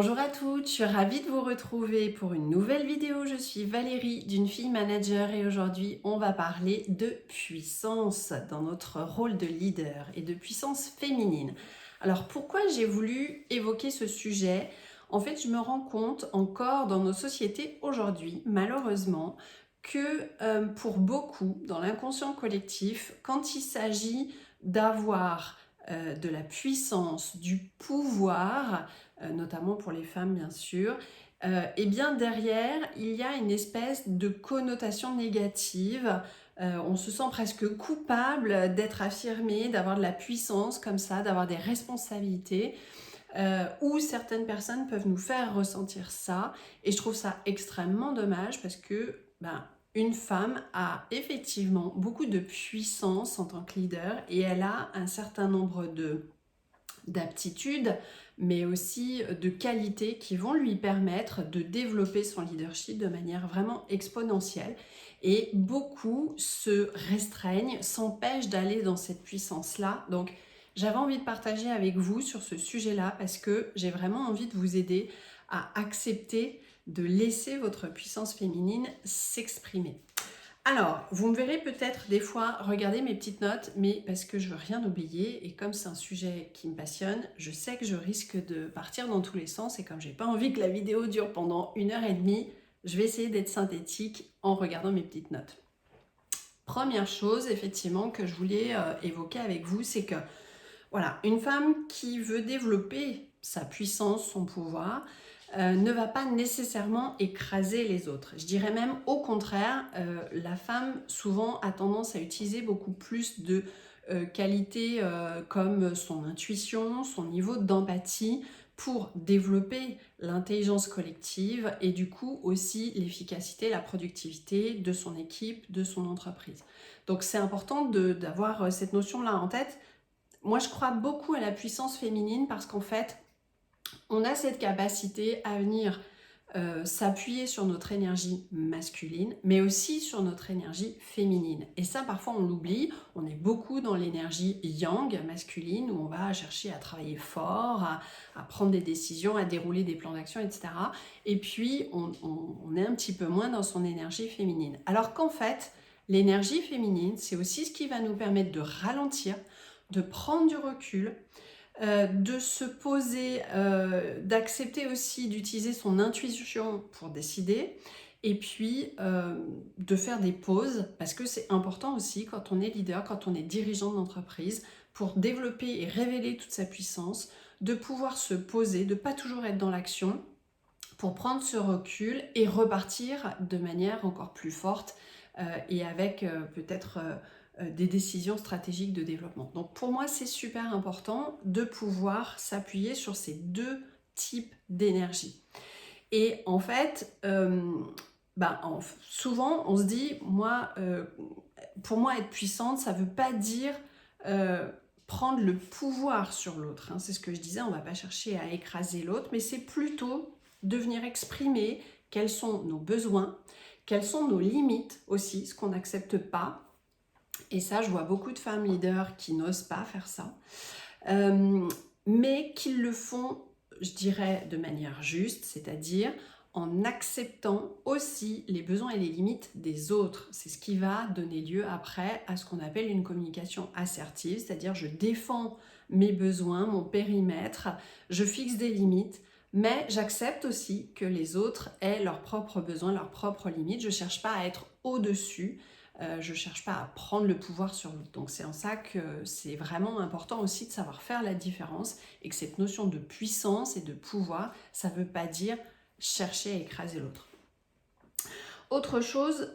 Bonjour à toutes, je suis ravie de vous retrouver pour une nouvelle vidéo. Je suis Valérie d'une fille manager et aujourd'hui on va parler de puissance dans notre rôle de leader et de puissance féminine. Alors pourquoi j'ai voulu évoquer ce sujet? En fait, je me rends compte encore dans nos sociétés aujourd'hui, malheureusement, que pour beaucoup, dans l'inconscient collectif, quand il s'agit d'avoir de la puissance, du pouvoir, notamment pour les femmes bien sûr, et bien derrière, il y a une espèce de connotation négative. On se sent presque coupable d'être affirmé, d'avoir de la puissance comme ça, d'avoir des responsabilités, où certaines personnes peuvent nous faire ressentir ça. Et je trouve ça extrêmement dommage parce que une femme a effectivement beaucoup de puissance en tant que leader et elle a un certain nombre d'aptitudes, mais aussi de qualités qui vont lui permettre de développer son leadership de manière vraiment exponentielle. Et beaucoup se restreignent, s'empêchent d'aller dans cette puissance-là. Donc, j'avais envie de partager avec vous sur ce sujet-là parce que j'ai vraiment envie de vous aider à accepter de laisser votre puissance féminine s'exprimer. Alors, vous me verrez peut-être des fois regarder mes petites notes, mais parce que je veux rien oublier et comme c'est un sujet qui me passionne, je sais que je risque de partir dans tous les sens et comme j'ai pas envie que la vidéo dure pendant 1 heure et demie, je vais essayer d'être synthétique en regardant mes petites notes. Première chose, effectivement, que je voulais évoquer avec vous, c'est que voilà, une femme qui veut développer sa puissance, son pouvoir, ne va pas nécessairement écraser les autres. Je dirais même au contraire, la femme souvent a tendance à utiliser beaucoup plus de qualités comme son intuition, son niveau d'empathie pour développer l'intelligence collective et du coup aussi l'efficacité, la productivité de son équipe, de son entreprise. Donc c'est important d'avoir cette notion-là en tête. Moi, je crois beaucoup à la puissance féminine parce qu'en fait, on a cette capacité à venir s'appuyer sur notre énergie masculine, mais aussi sur notre énergie féminine. Et ça, parfois, on l'oublie. On est beaucoup dans l'énergie yang, masculine, où on va chercher à travailler fort, à prendre des décisions, à dérouler des plans d'action, etc. Et puis, on est un petit peu moins dans son énergie féminine. Alors qu'en fait, l'énergie féminine, c'est aussi ce qui va nous permettre de ralentir, de prendre du recul, de se poser, d'accepter aussi d'utiliser son intuition pour décider et puis de faire des pauses parce que c'est important aussi quand on est leader, quand on est dirigeant d'entreprise pour développer et révéler toute sa puissance, de pouvoir se poser, de ne pas toujours être dans l'action pour prendre ce recul et repartir de manière encore plus forte et avec peut-être des décisions stratégiques de développement. Donc pour moi, c'est super important de pouvoir s'appuyer sur ces deux types d'énergie. Et en fait, souvent on se dit, pour moi être puissante, ça ne veut pas dire prendre le pouvoir sur l'autre. C'est ce que je disais, on ne va pas chercher à écraser l'autre, mais c'est plutôt de venir exprimer quels sont nos besoins, quelles sont nos limites aussi, ce qu'on n'accepte pas. Et ça, je vois beaucoup de femmes leaders qui n'osent pas faire ça, mais qui le font, je dirais, de manière juste, c'est-à-dire en acceptant aussi les besoins et les limites des autres. C'est ce qui va donner lieu après à ce qu'on appelle une communication assertive, c'est-à-dire je défends mes besoins, mon périmètre, je fixe des limites, mais j'accepte aussi que les autres aient leurs propres besoins, leurs propres limites. Je ne cherche pas à être au-dessus, je ne cherche pas à prendre le pouvoir sur l'autre. Donc c'est en ça que c'est vraiment important aussi de savoir faire la différence et que cette notion de puissance et de pouvoir, ça ne veut pas dire chercher à écraser l'autre. Autre chose,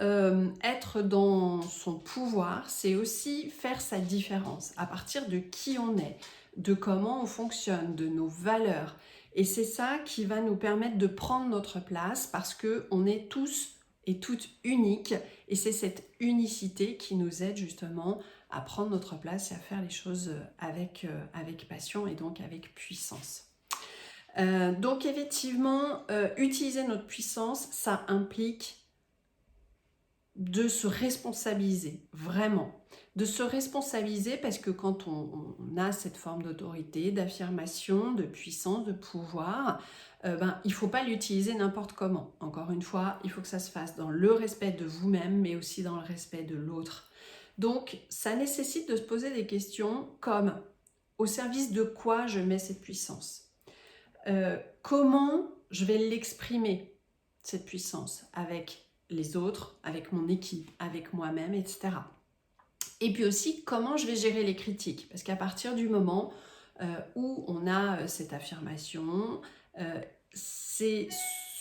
être dans son pouvoir, c'est aussi faire sa différence à partir de qui on est, de comment on fonctionne, de nos valeurs. Et c'est ça qui va nous permettre de prendre notre place parce qu'on est tous et toutes uniques et c'est cette unicité qui nous aide justement à prendre notre place et à faire les choses avec passion et donc avec puissance. Donc effectivement, utiliser notre puissance, ça implique de se responsabiliser, vraiment. De se responsabiliser parce que quand on a cette forme d'autorité, d'affirmation, de puissance, de pouvoir, il ne faut pas l'utiliser n'importe comment. Encore une fois, il faut que ça se fasse dans le respect de vous-même, mais aussi dans le respect de l'autre. Donc, ça nécessite de se poser des questions comme au service de quoi je mets cette puissance? Comment je vais l'exprimer, cette puissance, avec les autres, avec mon équipe, avec moi-même, etc. Et puis aussi, comment je vais gérer les critiques? Parce qu'à partir du moment où on a cette affirmation, c'est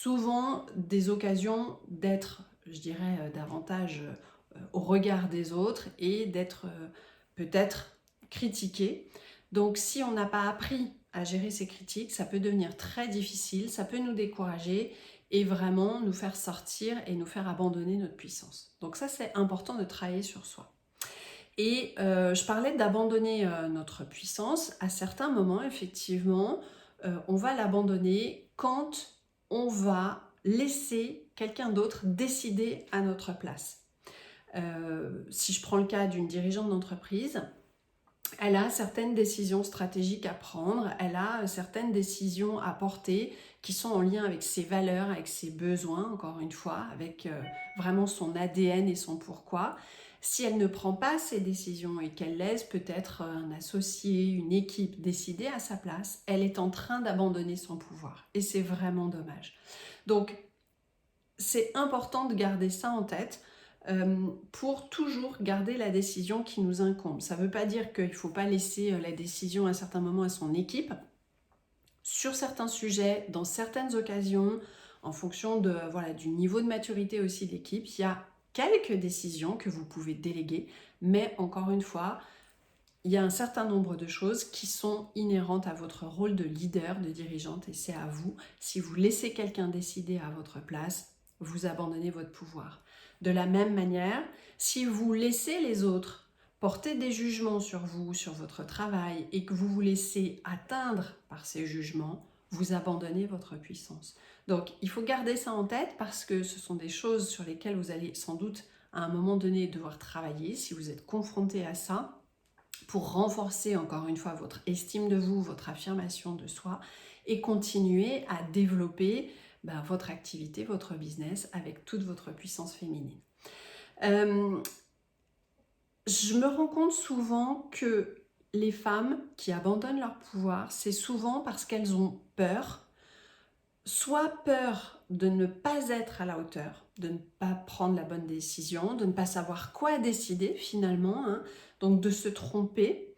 souvent des occasions d'être, je dirais, davantage au regard des autres et d'être peut-être critiqué. Donc si on n'a pas appris à gérer ces critiques, ça peut devenir très difficile, ça peut nous décourager et vraiment nous faire sortir et nous faire abandonner notre puissance. Donc ça, c'est important de travailler sur soi. Et je parlais d'abandonner notre puissance. À certains moments, effectivement, on va l'abandonner quand on va laisser quelqu'un d'autre décider à notre place. Si je prends le cas d'une dirigeante d'entreprise, elle a certaines décisions stratégiques à prendre, elle a certaines décisions à porter qui sont en lien avec ses valeurs, avec ses besoins, encore une fois, avec vraiment son ADN et son pourquoi. Si elle ne prend pas ces décisions et qu'elle laisse peut-être un associé, une équipe décider à sa place, elle est en train d'abandonner son pouvoir. Et c'est vraiment dommage. Donc, c'est important de garder ça en tête pour toujours garder la décision qui nous incombe. Ça ne veut pas dire qu'il ne faut pas laisser la décision à un certain moment à son équipe. Sur certains sujets, dans certaines occasions, en fonction du niveau de maturité aussi de l'équipe, il y a quelques décisions que vous pouvez déléguer, mais encore une fois, il y a un certain nombre de choses qui sont inhérentes à votre rôle de leader, de dirigeante, et c'est à vous. Si vous laissez quelqu'un décider à votre place, vous abandonnez votre pouvoir. De la même manière, si vous laissez les autres porter des jugements sur vous, sur votre travail, et que vous vous laissez atteindre par ces jugements, vous abandonnez votre puissance. Donc, il faut garder ça en tête parce que ce sont des choses sur lesquelles vous allez sans doute à un moment donné devoir travailler si vous êtes confronté à ça pour renforcer encore une fois votre estime de vous, votre affirmation de soi et continuer à développer votre activité, votre business avec toute votre puissance féminine. Je me rends compte souvent que les femmes qui abandonnent leur pouvoir, c'est souvent parce qu'elles ont peur, soit peur de ne pas être à la hauteur, de ne pas prendre la bonne décision, de ne pas savoir quoi décider finalement, donc de se tromper,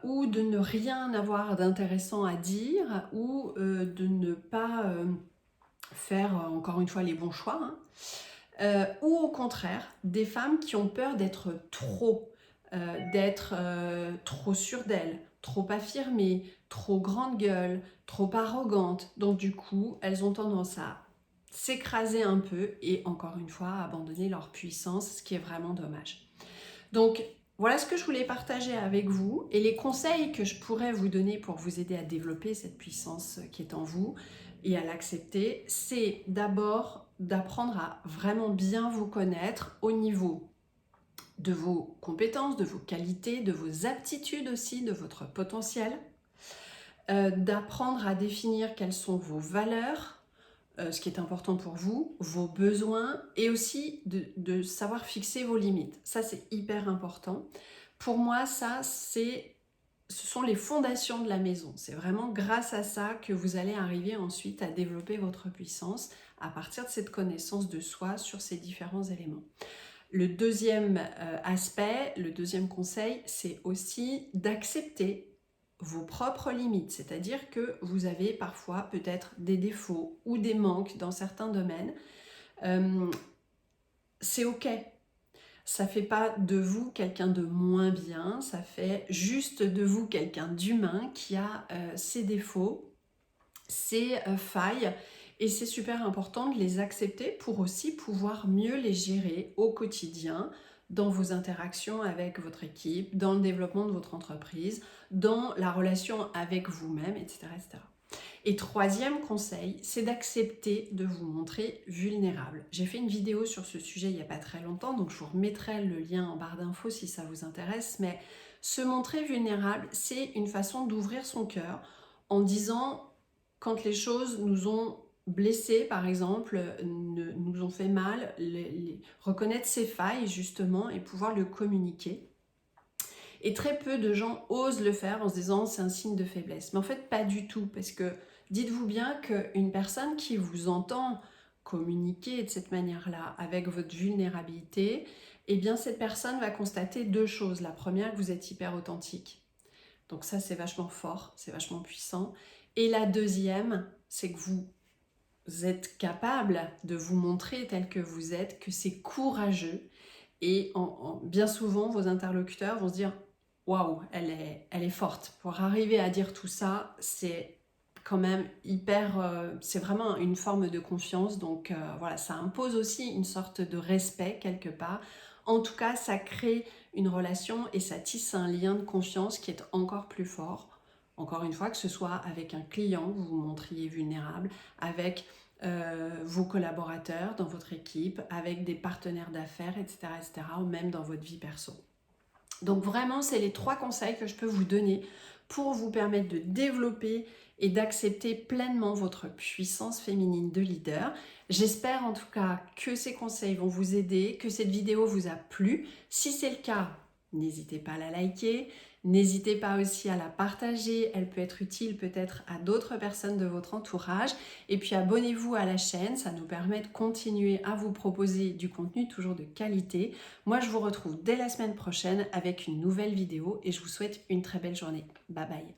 ou de ne rien avoir d'intéressant à dire, ou de ne pas faire encore une fois les bons choix, ou au contraire, des femmes qui ont peur d'être trop sûres d'elles, trop affirmées, trop grande gueule, trop arrogantes. Donc du coup, elles ont tendance à s'écraser un peu et encore une fois à abandonner leur puissance, ce qui est vraiment dommage. Donc voilà ce que je voulais partager avec vous et les conseils que je pourrais vous donner pour vous aider à développer cette puissance qui est en vous et à l'accepter, c'est d'abord d'apprendre à vraiment bien vous connaître au niveau de vos compétences, de vos qualités, de vos aptitudes aussi, de votre potentiel, d'apprendre à définir quelles sont vos valeurs, ce qui est important pour vous, vos besoins et aussi de savoir fixer vos limites. Ça, c'est hyper important. Pour moi, ce sont les fondations de la maison. C'est vraiment grâce à ça que vous allez arriver ensuite à développer votre puissance à partir de cette connaissance de soi sur ces différents éléments. Le deuxième aspect, le deuxième conseil, c'est aussi d'accepter vos propres limites, c'est-à-dire que vous avez parfois peut-être des défauts ou des manques dans certains domaines. C'est ok. Ça ne fait pas de vous quelqu'un de moins bien, ça fait juste de vous quelqu'un d'humain qui a ses défauts, ses failles, et c'est super important de les accepter pour aussi pouvoir mieux les gérer au quotidien, dans vos interactions avec votre équipe, dans le développement de votre entreprise, dans la relation avec vous-même, etc., etc. Et troisième conseil, c'est d'accepter de vous montrer vulnérable. J'ai fait une vidéo sur ce sujet il n'y a pas très longtemps, donc je vous remettrai le lien en barre d'infos si ça vous intéresse, mais se montrer vulnérable, c'est une façon d'ouvrir son cœur en disant quand les choses nous ont blessés, par exemple, nous ont fait mal, reconnaître ses failles justement et pouvoir le communiquer. Et très peu de gens osent le faire en se disant c'est un signe de faiblesse. Mais en fait, pas du tout, parce que dites-vous bien qu'une personne qui vous entend communiquer de cette manière-là, avec votre vulnérabilité, eh bien cette personne va constater deux choses. La première, que vous êtes hyper authentique. Donc ça, c'est vachement fort, c'est vachement puissant. Et la deuxième, c'est que vous êtes capable de vous montrer tel que vous êtes, que c'est courageux. Et bien souvent, vos interlocuteurs vont se dire waouh, elle est forte. Pour arriver à dire tout ça, c'est quand même hyper. C'est vraiment une forme de confiance. Donc voilà, ça impose aussi une sorte de respect quelque part. En tout cas, ça crée une relation et ça tisse un lien de confiance qui est encore plus fort. Encore une fois, que ce soit avec un client, vous vous montriez vulnérable, avec vos collaborateurs dans votre équipe, avec des partenaires d'affaires, etc., etc., ou même dans votre vie perso. Donc vraiment, c'est les 3 conseils que je peux vous donner pour vous permettre de développer et d'accepter pleinement votre puissance féminine de leader. J'espère en tout cas que ces conseils vont vous aider, que cette vidéo vous a plu. Si c'est le cas, n'hésitez pas à la liker. N'hésitez pas aussi à la partager, elle peut être utile peut-être à d'autres personnes de votre entourage. Et puis abonnez-vous à la chaîne, ça nous permet de continuer à vous proposer du contenu toujours de qualité. Moi je vous retrouve dès la semaine prochaine avec une nouvelle vidéo et je vous souhaite une très belle journée. Bye bye.